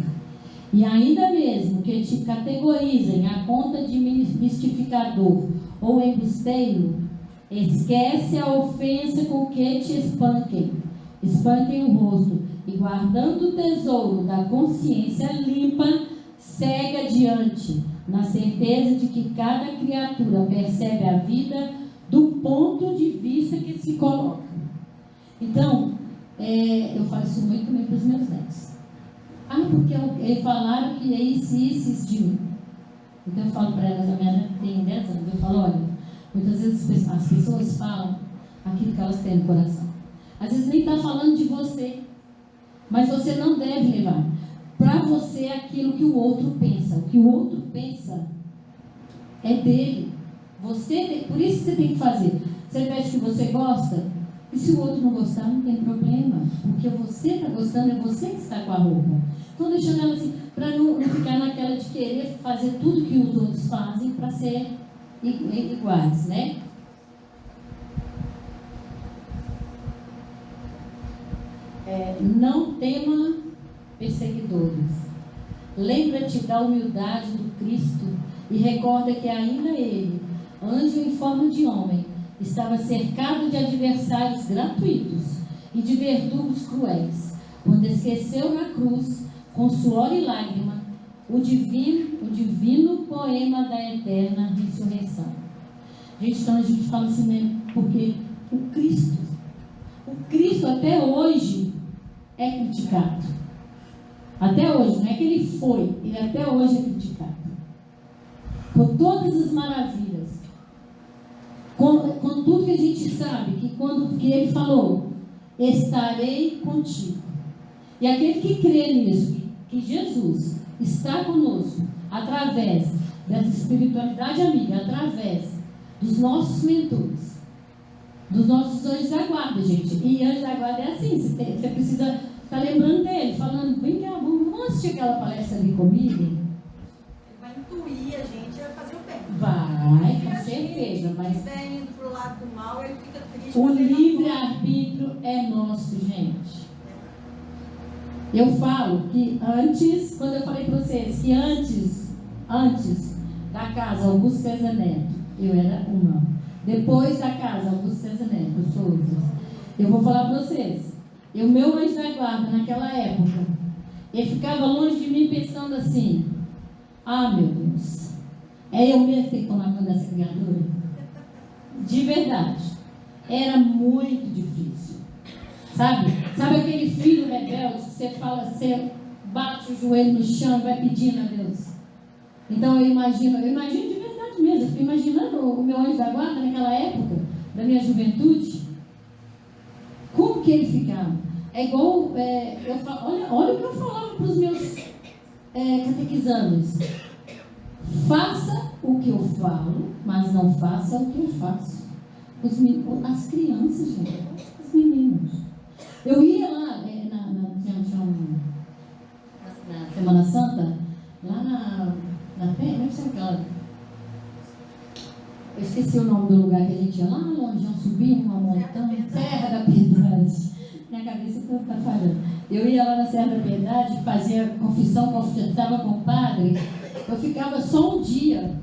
E ainda mesmo que te categorizem a conta de mistificador ou embusteiro, esquece a ofensa com que te espanquem o rosto, e guardando o tesouro da consciência limpa, segue adiante, na certeza de que cada criatura percebe a vida do ponto de vista que se coloca. Então, eu falo isso muito também para os meus netos. Porque eles falaram que é isso de mim. Então eu falo para elas, a minha neta tem 10 anos, eu falo, olha, muitas vezes as pessoas falam aquilo que elas têm no coração. Às vezes nem está falando de você, mas você não deve levar para você aquilo que o outro pensa. O que o outro pensa é dele. Por isso que você tem que fazer. Você veste o que você gosta, e se o outro não gostar, não tem problema, porque você está gostando, é você que está com a roupa. Então deixando ela assim, para não ficar naquela de querer fazer tudo que os outros fazem para ser iguais, né? Não tema perseguidores. Lembra-te da humildade do Cristo e recorda que ainda ele, anjo em forma de homem, estava cercado de adversários gratuitos e de verdugos cruéis, quando esqueceu na cruz, com suor e lágrima, o divino poema da eterna ressurreição. Gente, então a gente fala assim mesmo, porque o Cristo até hoje é criticado. Até hoje, não é que ele foi, ele até hoje é criticado. Por todas as maravilhas. Com tudo que a gente sabe, que ele falou, estarei contigo. E aquele que crê nisso, que Jesus está conosco, através dessa espiritualidade amiga, através dos nossos mentores, dos nossos anjos da guarda, gente. E anjo da guarda é assim, você precisa estar lembrando dele, falando, vem cá, vamos assistir aquela palestra ali comigo? Ele vai intuir a gente a fazer o bem. Vai, com certeza. Mas se estiver indo para o lado do mal, ele fica triste. o livre-arbítrio é nosso, gente. Eu falo que antes, quando eu falei para vocês que antes da casa Augusto César Neto, eu era uma. Depois da casa Augusto César Neto, eu sou outra. Eu vou falar para vocês. O meu anjo da guarda, naquela época, ele ficava longe de mim pensando assim: ah, meu Deus, é eu mesmo que tenho que tomar conta dessa criatura? De verdade. Era muito difícil. Sabe aquele filho rebelde que você fala, você bate o joelho no chão e vai pedindo a Deus? Então eu imagino de verdade mesmo. Eu fico imaginando o meu anjo da guarda naquela época, da minha juventude. Como que ele ficava? É igual, olha o que eu falava para os meus catequizandos. Faça o que eu falo, mas não faça o que eu faço. As crianças, gente, os meninos. Eu ia lá na Semana Santa, lá na não sei aquela. Eu esqueci o nome do lugar que a gente ia lá longe, subia uma montanha, Serra da Piedade. Minha cabeça está falhando. Eu ia lá na Serra da Piedade, fazia confissão, confessava com o padre. Eu ficava só um dia,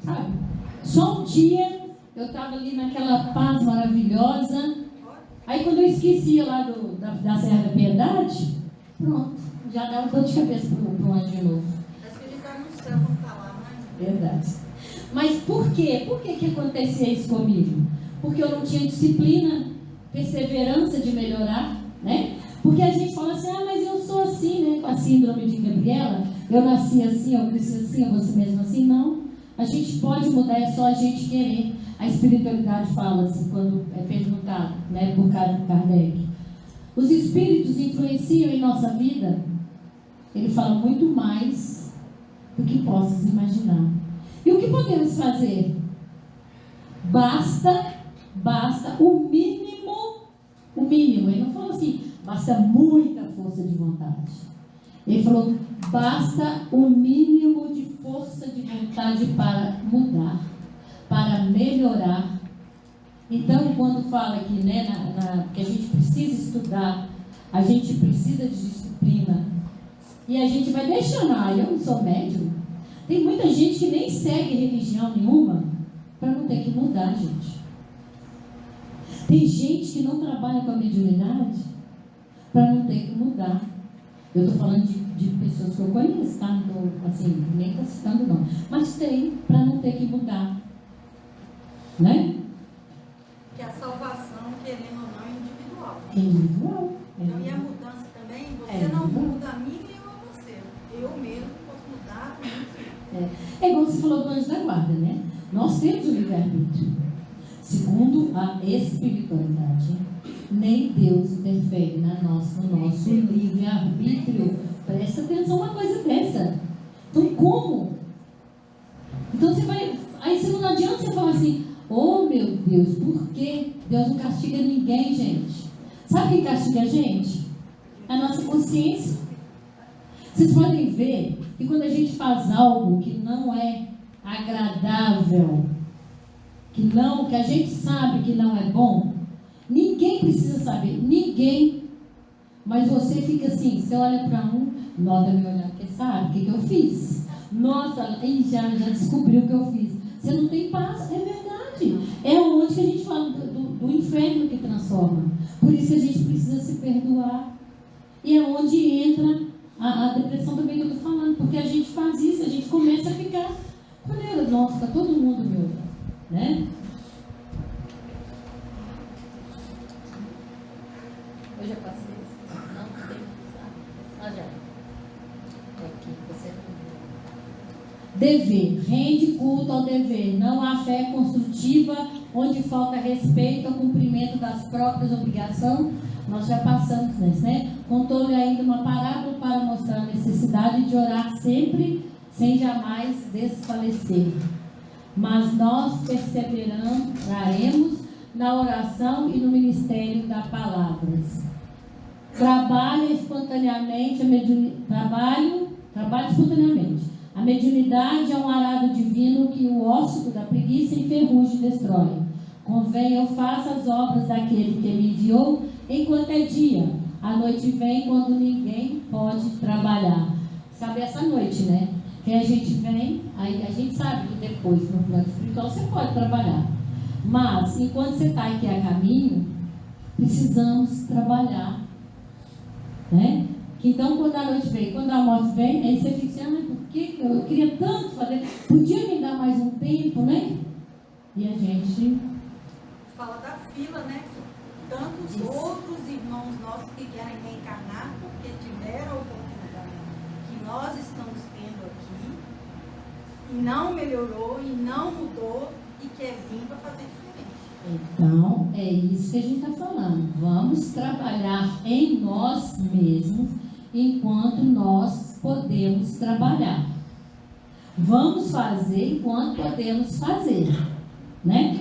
sabe? Só um dia eu estava ali naquela paz maravilhosa. Aí quando eu esquecia lá da Serra da Piedade, pronto, já dava dor de cabeça para o anjo de novo. Acho que ele está no céu, não está lá, mas... Verdade. Mas por quê? Por que acontecia isso comigo? Porque eu não tinha disciplina, perseverança de melhorar, né? Porque a gente fala assim, mas eu sou assim, né? Com a síndrome de Gabriela, eu nasci assim, eu cresci assim, eu vou ser mesmo assim. Não. A gente pode mudar, é só a gente querer. A espiritualidade fala assim, quando é perguntado, né, por Kardec. Os espíritos influenciam em nossa vida, ele fala muito mais do que possas imaginar. E o que podemos fazer? Basta o mínimo, ele não falou assim, basta muita força de vontade. Ele falou, basta o mínimo de força de vontade para mudar, para melhorar. Então, quando fala aqui, né, que a gente precisa estudar, a gente precisa de disciplina, e a gente vai deixando, eu não sou médium. Tem muita gente que nem segue religião nenhuma para não ter que mudar, gente. Tem gente que não trabalha com a mediunidade para não ter que mudar. Eu estou falando de pessoas que eu conheço, tá? Não tô, assim, nem estou citando não. Mas tem para não ter que mudar. Né? Que a salvação, querendo ou não, é individual. É individual. Então, e a mudança também, você não muda a mim nem a você. Eu mesmo posso mudar. É igual você falou do anjo da guarda, né? Nós temos o livre-arbítrio. Segundo a espiritualidade, nem Deus interfere no nosso livre-arbítrio. Presta atenção uma coisa dessa. Então, como? Então, você vai... Aí não adianta você falar assim, oh, meu Deus, por quê? Deus não castiga ninguém, gente. Sabe quem castiga a gente? A nossa consciência. Vocês podem ver que quando a gente faz algo que não é agradável, que a gente sabe que não é bom, ninguém precisa saber, ninguém. Mas você fica assim, você olha para nota me olhar, porque sabe o que eu fiz? Nossa, já descobriu o que eu fiz. Você não tem paz, é verdade. É onde que a gente fala do inferno que transforma. Por isso que a gente precisa se perdoar. E é onde entra a depressão também que eu estou falando. Porque a gente faz isso, a gente começa a ficar... Nossa, está todo mundo meu, né? Eu já passei. Não, tem que passar. Já. Aqui, você Dever, rende culto ao dever, não há fé construtiva onde falta respeito ao cumprimento das próprias obrigações. Nós já passamos nesse, né? Contou-lhe ainda uma parábola para mostrar a necessidade de orar sempre, sem jamais desfalecer. Mas nós perseveraremos na oração e no ministério das palavras. Trabalhe espontaneamente, trabalhe espontaneamente. A mediunidade é um arado divino que o ósculo da preguiça e ferrugem destrói. Convém eu faça as obras daquele que me enviou enquanto é dia. A noite vem quando ninguém pode trabalhar. Sabe essa noite, né? Que a gente vem, aí a gente sabe que depois, no plano espiritual, você pode trabalhar. Mas, enquanto você está aqui a caminho, precisamos trabalhar. Né? Então, quando a noite vem, quando a morte vem, aí você fica assim, por que eu queria tanto fazer? Podia me dar mais um tempo, né? E a gente... Fala da fila, né? Tantos outros irmãos nossos que querem reencarnar porque tiveram a oportunidade que nós estamos tendo aqui e não melhorou e não mudou e quer vir para fazer diferente. Então, é isso que a gente está falando. Vamos trabalhar em nós mesmos enquanto nós podemos trabalhar. Vamos fazer enquanto podemos fazer, né?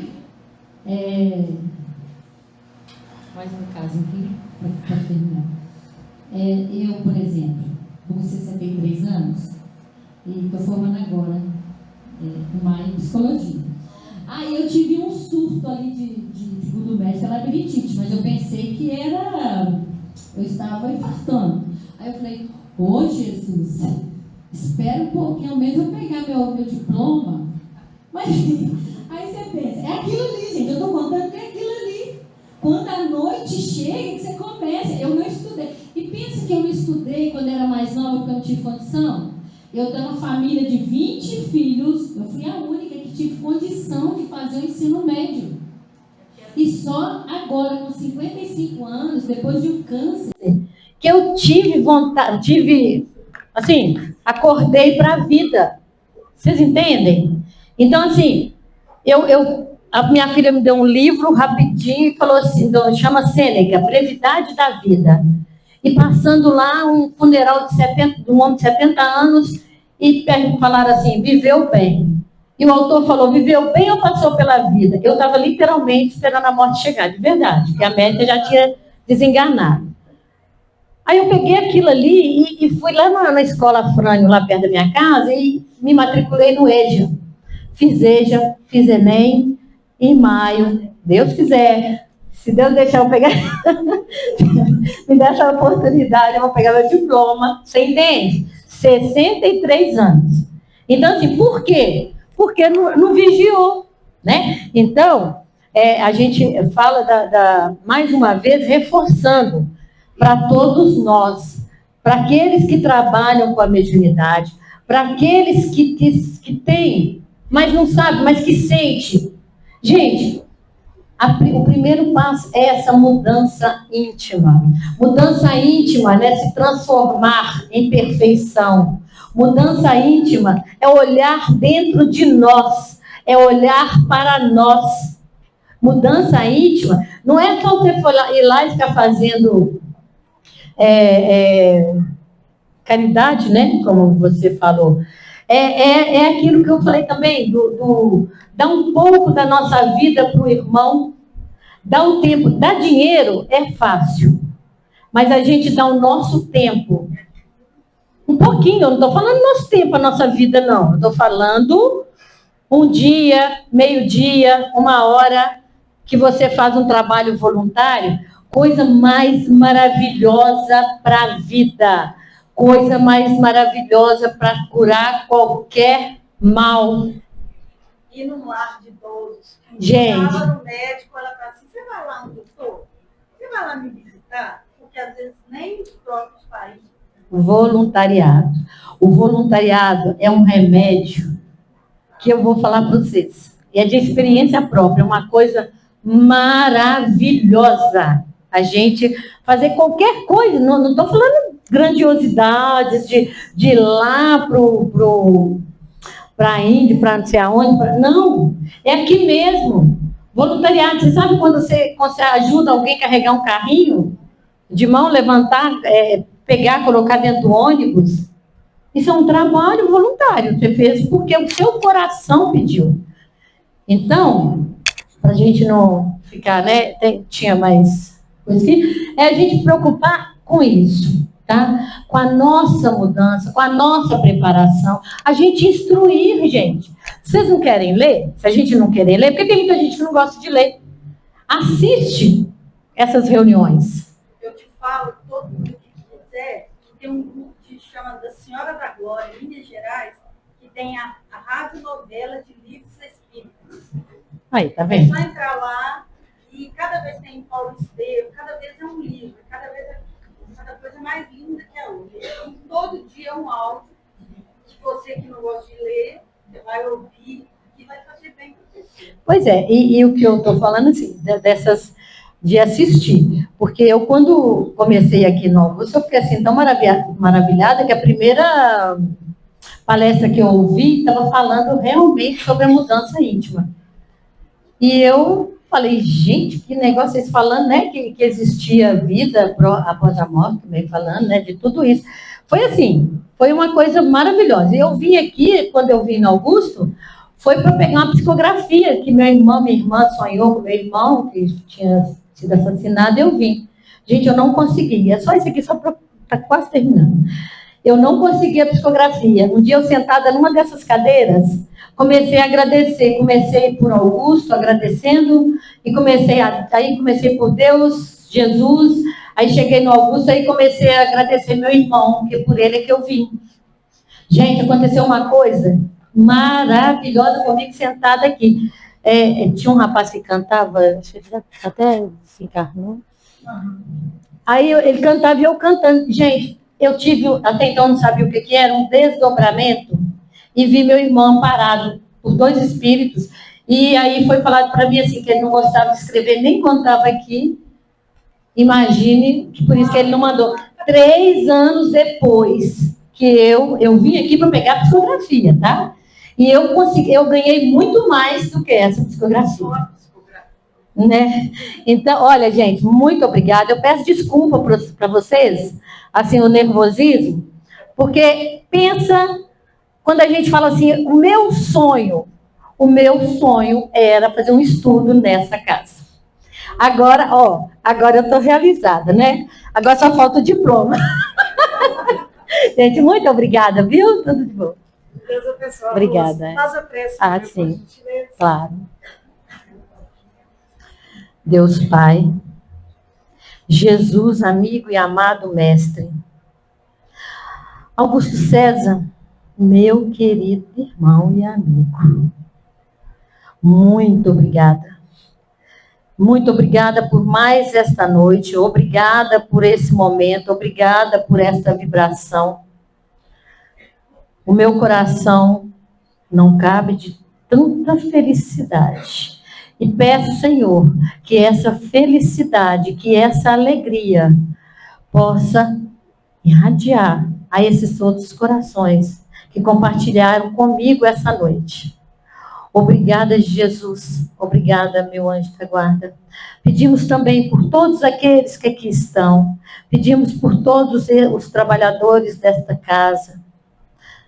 Mais um caso aqui, para terminar. Eu, por exemplo, estou com 63 anos e estou formando agora em psicologia. Aí eu tive um surto ali de segundo médico, labirintite, mas eu pensei que eu estava infartando. Aí eu falei, ô Jesus, espera um pouquinho, ao menos eu pegar meu diploma. Mas aí você pensa, é aquilo ali, gente, eu estou contando que é aquilo ali. Quando a noite chega, que você começa. Eu não estudei. E pensa que eu não estudei quando era mais nova, porque eu não tive condição. Eu tenho uma família de 20 filhos, eu fui a única que tive condição de fazer o ensino médio. E só agora, com 55 anos, depois de um câncer, que eu tive vontade, assim, acordei para a vida. Vocês entendem? Então, assim, a minha filha me deu um livro rapidinho e falou assim, chama Sêneca, Brevidade da Vida. E passando lá um funeral de um homem de 70 anos e falaram assim, viveu bem. E o autor falou, viveu bem ou passou pela vida? Eu estava literalmente esperando a morte chegar, de verdade, porque a médica já tinha desenganado. Aí eu peguei aquilo ali e fui lá na escola Frânio, lá perto da minha casa, e me matriculei no EJA. Fiz EJA, fiz Enem, em maio, Deus quiser, se Deus deixar eu pegar, me der essa oportunidade, eu vou pegar meu diploma, você entende? 63 anos. Então, assim, por quê? Porque não vigiou, né? Então, a gente fala, mais uma vez, reforçando para todos nós, para aqueles que trabalham com a mediunidade, para aqueles que têm, mas não sabem, mas que sentem. Gente, o primeiro passo é essa mudança íntima. Mudança íntima, né? Se transformar em perfeição. Mudança íntima é olhar dentro de nós, é olhar para nós. Mudança íntima não é só você ir lá e ficar fazendo caridade, né? Como você falou. É aquilo que eu falei também, dar um pouco da nossa vida para o irmão, dar um tempo, dar dinheiro é fácil, mas a gente dá o nosso tempo, um pouquinho, eu não estou falando nosso tempo, a nossa vida, não, eu estou falando um dia, meio-dia, 1 hora, que você faz um trabalho voluntário, coisa mais maravilhosa para a vida. Coisa mais maravilhosa para curar qualquer mal. E no lar de idosos. Gente. Fala no médico, ela fala assim, você vai lá onde eu estou? Você vai lá me visitar? Porque às vezes nem os próprios países. Voluntariado. O voluntariado é um remédio que eu vou falar para vocês. E é de experiência própria, é uma coisa maravilhosa. A gente fazer qualquer coisa, não estou falando grandiosidades de ir lá para a Índia, para não sei aonde. Não, é aqui mesmo. Voluntariado, você sabe quando você ajuda alguém a carregar um carrinho de mão, levantar, pegar, colocar dentro do ônibus? Isso é um trabalho voluntário, você fez porque o seu coração pediu. Então, para a gente não ficar, né, tinha mais coisa aqui, é a gente preocupar com isso. Tá? Com a nossa mudança, com a nossa preparação, a gente instruir, gente. Vocês não querem ler? Se a gente não querer ler, porque tem muita gente que não gosta de ler. Assiste essas reuniões. Eu te falo, todo mundo que quiser, tem um grupo que chama da Senhora da Glória, em Minas Gerais, tem a radionovela de livros espíritas. Aí, tá É vendo? só entrar lá e cada vez tem Paulo Estevam, cada vez é um livro, cada coisa mais linda que a outra. Então, todo dia é um áudio que você que não gosta de ler, você vai ouvir e vai fazer bem para você. Pois é, e o que eu estou falando, assim, de assistir. Porque eu, quando comecei aqui no Augusto, eu fiquei assim, tão maravilhada que a primeira palestra que eu ouvi estava falando realmente sobre a mudança íntima. E eu falei, gente, que negócio vocês falando, né? Que existia vida após a morte, também falando, né? De tudo isso. Foi assim, foi uma coisa maravilhosa. E eu vim aqui, quando eu vim no Augusto, foi para pegar uma psicografia que minha irmã sonhou com meu irmão, que tinha sido assassinado, e eu vim. Gente, eu não consegui. É só isso aqui, só para quase terminando. Eu não consegui a psicografia. Um dia eu sentada numa dessas cadeiras, comecei a agradecer. Comecei por Augusto, agradecendo, e comecei por Deus, Jesus, aí cheguei no Augusto, aí comecei a agradecer meu irmão, porque por ele é que eu vim. Gente, aconteceu uma coisa maravilhosa comigo sentada aqui. Tinha um rapaz que cantava, acho que ele até se encarnou. Aí ele cantava e eu cantando. Gente, eu tive, até então não sabia o que era, um desdobramento, e vi meu irmão amparado por 2 espíritos. E aí foi falado para mim assim, que ele não gostava de escrever nem quando estava aqui. Imagine, que por isso que ele não mandou. 3 anos depois que eu vim aqui para pegar a psicografia, tá? E eu ganhei muito mais do que essa psicografia. Né? Então, olha, gente, muito obrigada. Eu peço desculpa para vocês, assim, o nervosismo, porque pensa, quando a gente fala assim, o meu sonho era fazer um estudo nessa casa. Agora eu estou realizada, né? Agora só falta o diploma. Gente, muito obrigada, viu? Tudo de bom. Deus abençoe. Obrigada. Faz a prece. Sim, claro. Deus Pai, Jesus, amigo e amado Mestre, Augusto César, meu querido irmão e amigo, muito obrigada. Muito obrigada por mais esta noite, obrigada por esse momento, obrigada por esta vibração. O meu coração não cabe de tanta felicidade. E peço, Senhor, que essa felicidade, que essa alegria possa irradiar a esses outros corações que compartilharam comigo essa noite. Obrigada, Jesus. Obrigada, meu anjo da guarda. Pedimos também por todos aqueles que aqui estão. Pedimos por todos os trabalhadores desta casa,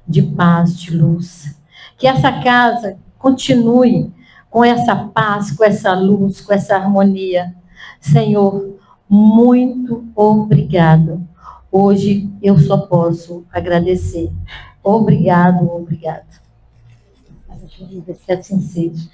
de paz, de luz. Que essa casa continue com essa paz, com essa luz, com essa harmonia. Senhor, muito obrigado. Hoje eu só posso agradecer. Obrigado, obrigado. Que assim seja.